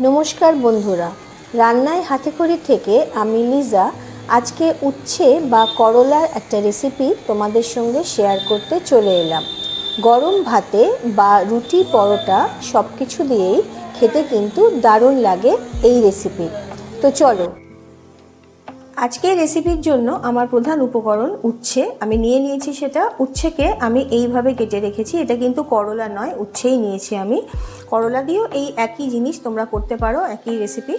নমস্কার বন্ধুরা, রান্নায় হাতেখড়ি থেকে আমি লিজা আজকে উচ্ছে বা করলার একটা রেসিপি তোমাদের সঙ্গে শেয়ার করতে চলে এলাম। গরম ভাতে বা রুটি পরোটা সব কিছু দিয়েই খেতে কিন্তু দারুণ লাগে এই রেসিপি। তো চলো, আজকের রেসিপির জন্য আমার প্রধান উপকরণ উচ্ছে আমি নিয়ে নিয়েছি। সেটা উচ্ছেকে আমি এইভাবে কেটে রেখেছি। এটা কিন্তু করলা নয়, উচ্ছেই নিয়েছি আমি। করলা দিয়েও এই একই জিনিস তোমরা করতে পারো, একই রেসিপি।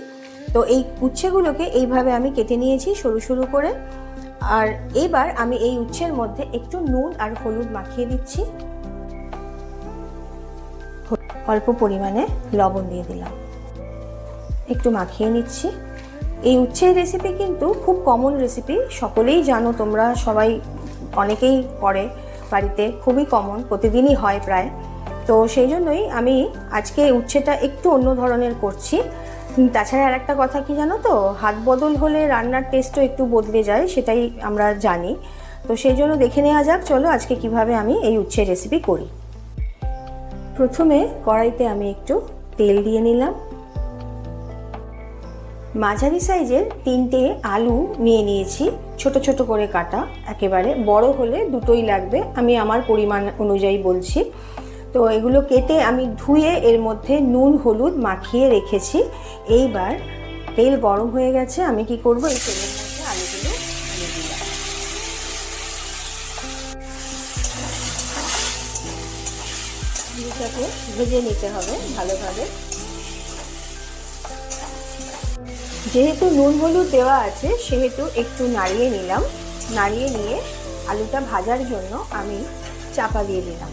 তো এই উচ্ছেগুলোকে এইভাবে আমি কেটে নিয়েছি সরু সরু করে। আর এবার আমি এই উচ্ছের মধ্যে একটু নুন আর হলুদ মাখিয়ে দিচ্ছি, অল্প পরিমাণে লবণ দিয়ে দিলাম, একটু মাখিয়ে নিচ্ছি। এই উচ্ছের রেসিপি কিন্তু খুব কমন রেসিপি, সকলেই জানো তোমরা, সবাই অনেকেই করে বাড়িতে, খুবই কমন, প্রতিদিনই হয় প্রায়। তো সেই জন্যই আমি আজকে উচ্ছেটা একটু অন্য ধরনের করছি। তাছাড়া আর একটা কথা কি জানো তো, হাত বদল হলে রান্নার টেস্টও একটু বদলে যায়, সেটাই আমরা জানি। তো সেই জন্য দেখে নেওয়া যাক, চলো আজকে কিভাবে আমি এই উচ্ছের রেসিপি করি। প্রথমে কড়াইতে আমি একটু তেল দিয়ে নিলাম। মাঝারি সাইজের 3টে আলু নিয়ে নিয়েছি, ছোট ছোট করে কাটা, একেবারে বড় হলে দুটোই লাগবে, আমি আমার পরিমাণ অনুযায়ী বলছি। তো এগুলো কেটে আমি ধুয়ে এর মধ্যে নুন হলুদ মাখিয়ে রেখেছি। এইবার তেল গরম হয়ে গেছে, আমি কি করব, এই তেলের মধ্যে আলুগুলো দিয়ে দিলাম। আলুটাকে ভেজে নিতে হবে ভালোভাবে। যেহেতু নুন হলুদ দেওয়া আছে সেহেতু একটু নাড়িয়ে নিলাম। নাড়িয়ে নিয়ে আলুটা ভাজার জন্য আমি চাপা দিয়ে দিলাম।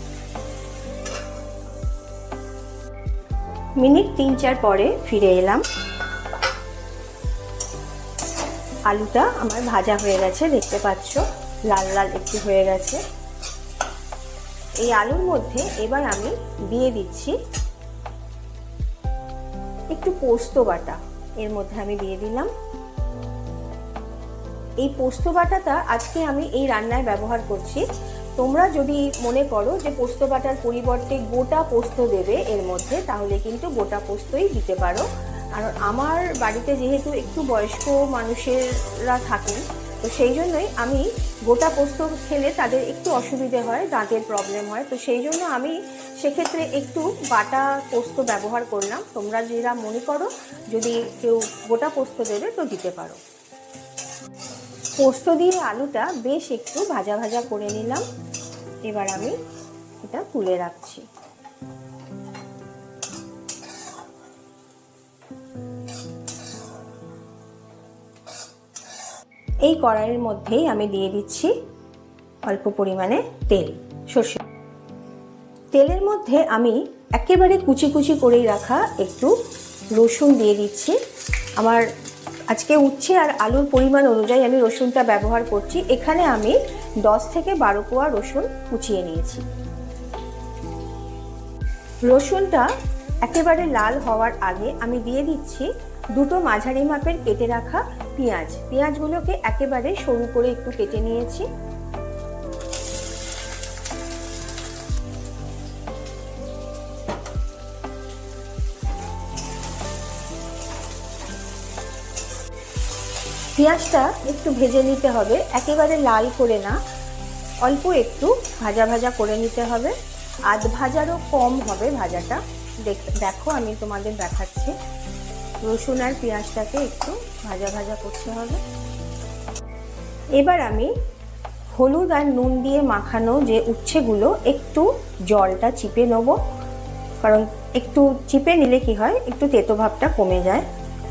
মিনিট 3-4 পরে ফিরে এলাম। আলুটা আমার ভাজা হয়ে গেছে, দেখতে পাচ্ছ লাল লাল একটু হয়ে গেছে। এই আলুর মধ্যে এবার আমি দিয়ে দিচ্ছি একটু পোস্ত বাটা, এর মধ্যে আমি দিয়ে দিলাম। এই পোস্ত বাটাটা আজকে আমি এই রান্নায় ব্যবহার করছি। তোমরা যদি মনে করো যে পোস্ত বাটার পরিবর্তে গোটা পোস্ত দেবে এর মধ্যে, তাহলে কিন্তু গোটা পোস্তই দিতে পারো। আর আমার বাড়িতে যেহেতু একটু বয়স্ক মানুষেরা থাকেন, তো সেই জন্যই আমি গোটা পোস্ত খেলে তাদের একটু অসুবিধে হয়, দাঁতের প্রবলেম হয়, তো সেই জন্য আমি সেক্ষেত্রে একটু বাটা পোস্ত ব্যবহার করলাম। তোমরা যেটা মনে করো যদি কেউ গোটা পোস্ত দেবে তো দিতে পারো। পোস্ত দিয়ে আলুটা বেশ একটু ভাজা ভাজা করে নিলাম। এবার আমি এটা তুলে রাখছি। এই কড়াইয়ের মধ্যেই আমি দিয়ে দিচ্ছি অল্প পরিমাণে তেল, সর্ষে তেলের মধ্যে আমি একেবারে কুচি কুচি করেই রাখা একটু রসুন দিয়ে দিচ্ছি। আমার আজকে উচ্ছে আর আলুর পরিমাণ অনুযায়ী আমি রসুনটা ব্যবহার করছি। এখানে আমি 10 থেকে 12 কোয়া রসুন কুচিয়ে নিয়েছি। রসুনটা একেবারে লাল হওয়ার আগে আমি দিয়ে দিচ্ছি দুটো মাঝারি মাপের কেটে রাখা পেঁয়াজ। পেঁয়াজগুলোকে একেবারে সরু করে একটু কেটে নিয়েছি। পেঁয়াজটা একটু ভেজে নিতে হবে, একেবারে লাল করে না, অল্প একটু ভাজা ভাজা করে নিতে হবে। আধ ভাজারও কম হবে ভাজাটা। দেখো আমি তোমাদের দেখাচ্ছি। রসুন আর পেঁয়াজটাকে একটু ভাজা ভাজা করতে হবে। এবার আমি হলুদ আর নুন দিয়ে মাখানো যে উচ্ছেগুলো একটু জলটা চিপে নেব, কারণ একটু চিপে নিলে কি হয়, একটু তেতো ভাবটা কমে যায়।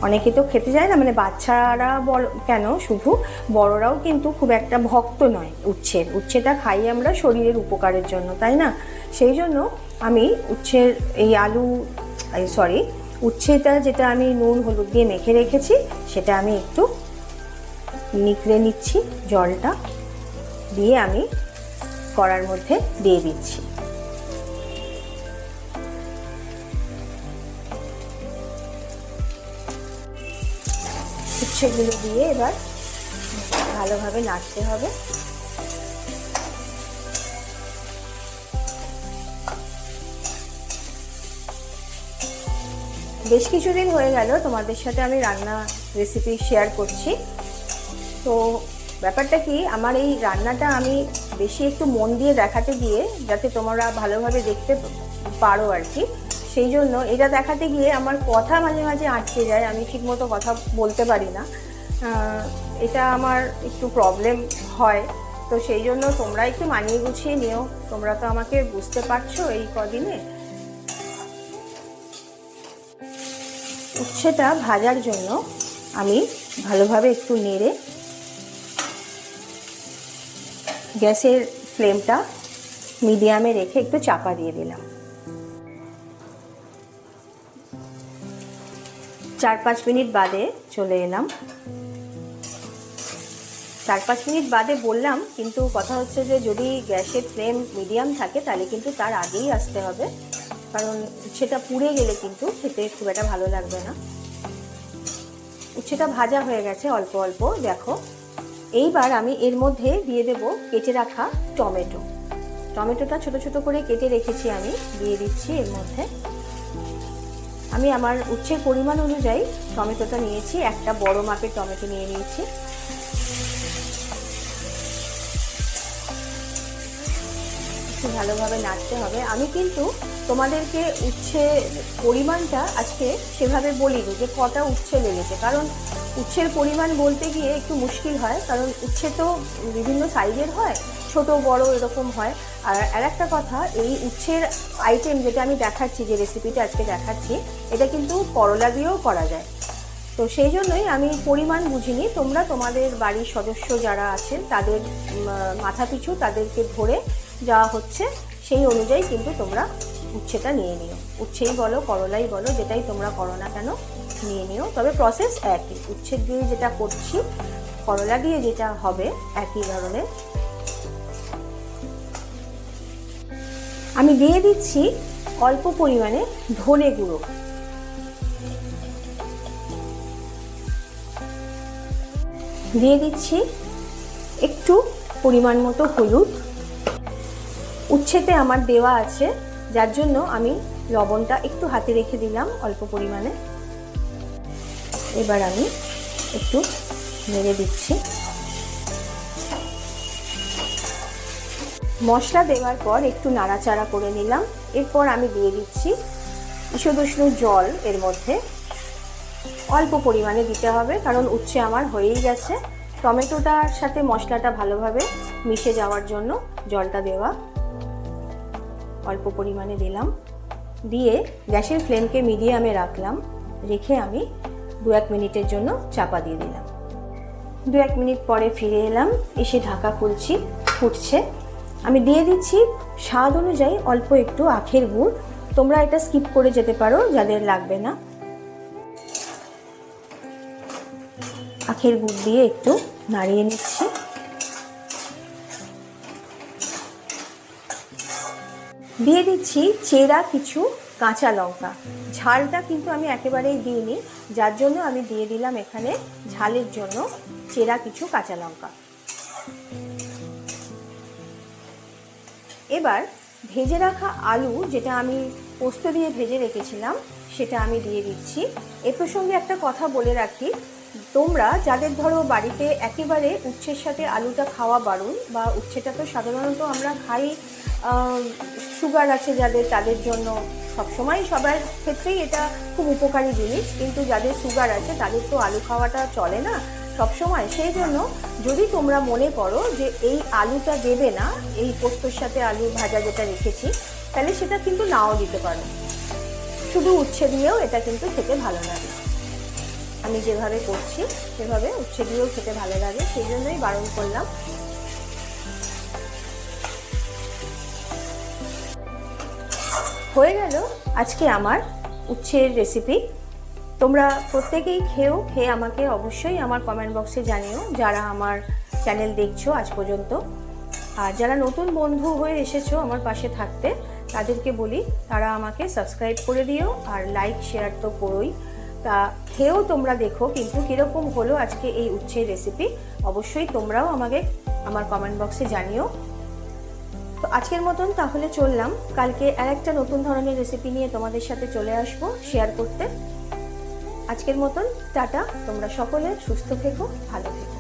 অনেকে তো খেতে যায় না, মানে বাচ্চারা কেন, শুধু বড়রাও কিন্তু খুব একটা ভক্ত নয় উচ্ছেটা খাই আমরা শরীরের উপকারের জন্য, তাই না? সেই জন্য আমি উচ্ছেটা যেটা আমি নুন হলুদ দিয়ে মেখে রেখেছি সেটা আমি একটু নিকড়ে নিচ্ছি। জলটা দিয়ে আমি কড়ার মধ্যে দিয়ে দিচ্ছি। উচ্ছেগুলো দিয়ে এবার ভালোভাবে নাড়তে হবে। বেশ কিছুদিন হয়ে গেল তোমাদের সাথে আমি রান্না রেসিপি শেয়ার করছি। তো ব্যাপারটা কি, আমার এই রান্নাটা আমি বেশি একটু মন দিয়ে দেখাতে গিয়ে, যাতে তোমরা ভালোভাবে দেখতে পারো আর কি, সেই জন্য এটা দেখাতে গিয়ে আমার কথা মাঝে মাঝে আটকে যায়, আমি ঠিকমতো কথা বলতে পারি না। এটা আমার একটু প্রবলেম হয়। তো সেই জন্য তোমরা একটু মানিয়ে গুছিয়ে নিও, তোমরা তো আমাকে বুঝতে পারছো এই কদিনে। উচ্ছেটা ভাজার জন্য আমি ভালোভাবে একটু নেড়ে গ্যাসের ফ্লেমটা মিডিয়ামে রেখে একটু চাপা দিয়ে দিলাম। 4-5 মিনিট বাদে চলে এলাম। 4-5 মিনিট বাদে বললাম, কিন্তু কথা হচ্ছে যে যদি গ্যাসের ফ্লেম মিডিয়াম থাকে তাহলে কিন্তু তার আগেই আসতে হবে, কারণ উচ্ছেটা পুড়ে গেলে কিন্তু খেতে খুব একটা ভালো লাগবে না। উচ্ছেটা ভাজা হয়ে গেছে অল্প অল্প, দেখো। এইবার আমি এর মধ্যে দিয়ে দেব কেটে রাখা টমেটো। টমেটোটা ছোট ছোট করে কেটে রেখেছি, আমি দিয়ে দিচ্ছি এর মধ্যে। আমি আমার উচ্ছের পরিমাণ অনুযায়ী টমেটোটা নিয়েছি, একটা বড় মাপের টমেটো নিয়ে নিয়েছি। একটু ভালোভাবে নাড়তে হবে। আমি কিন্তু তোমাদেরকে উচ্ছের পরিমাণটা আজকে সেভাবে বলিনি যে কটা উচ্ছে লেগেছে, কারণ উচ্ছের পরিমাণ বলতে গিয়ে একটু মুশকিল হয়, কারণ উচ্ছে তো বিভিন্ন সাইজের হয়, ছোট বড় এরকম হয়। আর একটা কথা, এই উচ্ছের আইটেম যেটা আমি দেখাচ্ছি, যে রেসিপিটা আজকে দেখাচ্ছি, এটা কিন্তু করলা দিয়েও করা যায়। তো সেই জন্যই আমি পরিমাণ বুঝিনি, তোমরা তোমাদের বাড়ির সদস্য যারা আছেন তাদের মাথাপিছু তাদেরকে ধরে যা হচ্ছে সেই অনুযায়ী কিন্তু তোমরা উচ্ছেটা নিয়ে নিও। উচ্ছেই বলো, করলাই বলো, যেটাই তোমরা করো না কেন নিয়ে নিও। তবে প্রসেস একই, উচ্ছে দিয়ে যেটা করছি করলা দিয়ে যেটা হবে একই ধরনের। আমি দিয়ে দিচ্ছি অল্প পরিমাণে ধনে গুঁড়ো, দিয়ে দিচ্ছি একটু পরিমাণ মতো হলুদ। উচ্ছেতে আমার দেওয়া আছে, যার জন্য আমি লবণটা একটু হাতে রেখে দিলাম অল্প পরিমাণে। এবার আমি একটু নেড়ে দিচ্ছি। মশলা দেওয়ার পর একটু নাড়াচাড়া করে নিলাম। এরপর আমি দিয়ে দিচ্ছি ঈষদ উষ্ণ জল, এর মধ্যে অল্প পরিমাণে দিতে হবে, কারণ উচ্ছে আমার হয়েই গেছে। টমেটোটার সাথে মশলাটা ভালোভাবে মিশে যাওয়ার জন্য জলটা দেওয়া। অল্প পরিমাণে দিলাম, দিয়ে গ্যাসের ফ্লেমকে মিডিয়ামে রাখলাম, রেখে আমি 2-1 মিনিটের জন্য চাপা দিয়ে দিলাম। 2-1 মিনিট পরে ফিরে এলাম, এসে ঢাকা খুলছি, ফুটছে। আমি দিয়ে দিচ্ছি স্বাদ অনুযায়ী অল্প একটু আখের গুড়। তোমরা এটা স্কিপ করে যেতে পারো যাদের লাগবে না। আখের গুড় দিয়ে একটু নাড়িয়ে নিচ্ছি। দিয়ে দিচ্ছি চেরা কিছু কাঁচা লঙ্কা। ঝালটা কিন্তু আমি একেবারেই দিইনি, যার জন্য আমি দিয়ে দিলাম এখানে ঝালের জন্য চেরা কিছু কাঁচা লঙ্কা। এবার ভেজে রাখা আলু, যেটা আমি পোস্ত দিয়ে ভেজে রেখেছিলাম, সেটা আমি দিয়ে দিচ্ছি। এ প্রসঙ্গে একটা কথা বলে রাখি, তোমরা যাদের ধরো বাড়িতে একেবারে উচ্ছের সাথে আলুটা খাওয়া বারণ, বা উচ্ছেটা তো সাধারণত আমরা খাই, সুগার আছে যাদের, তাদের জন্য সবসময় সবার ক্ষেত্রেই এটা খুব উপকারী জিনিস, কিন্তু যাদের সুগার আছে তাদের তো আলু খাওয়াটা চলে না সবসময়। সেই জন্য যদি তোমরা মনে করো যে এই আলুটা দেবে না এই পোস্তর সাথে আলু ভাজা যেটা রেখেছি, তাহলে সেটা কিন্তু নাও দিতে পারো। শুধু উচ্ছে দিয়েও এটা কিন্তু খেতে ভালো লাগে। আমি যেভাবে করছি সেভাবে উচ্ছে দিয়েও খেতে ভালো লাগে, সেই জন্যই বারণ করলাম। হয়ে গেল আজকে আমার উচ্ছের রেসিপি। তোমরা প্রত্যেকেই খেয়ে আমাকে অবশ্যই আমার কমেন্ট বক্সে জানিও, যারা আমার চ্যানেল দেখছো আজ পর্যন্ত। আর যারা নতুন বন্ধু হয়ে এসেছো আমার পাশে থাকতে, তাদেরকে বলি তারা আমাকে সাবস্ক্রাইব করে দিও, আর লাইক শেয়ার তো করোই। তা খেয়েও তোমরা দেখো কিন্তু কীরকম হলো আজকে এই উচ্ছের রেসিপি, অবশ্যই তোমরাও আমাকে আমার কমেন্ট বক্সে জানিও। তো আজকের মতন তাহলে চললাম, কালকে আরেকটা নতুন ধরনের রেসিপি নিয়ে তোমাদের সাথে চলে আসবো শেয়ার করতে। আজকের মতন টাটা। তোমরা সকলে সুস্থ থেকো, ভালো থেকো।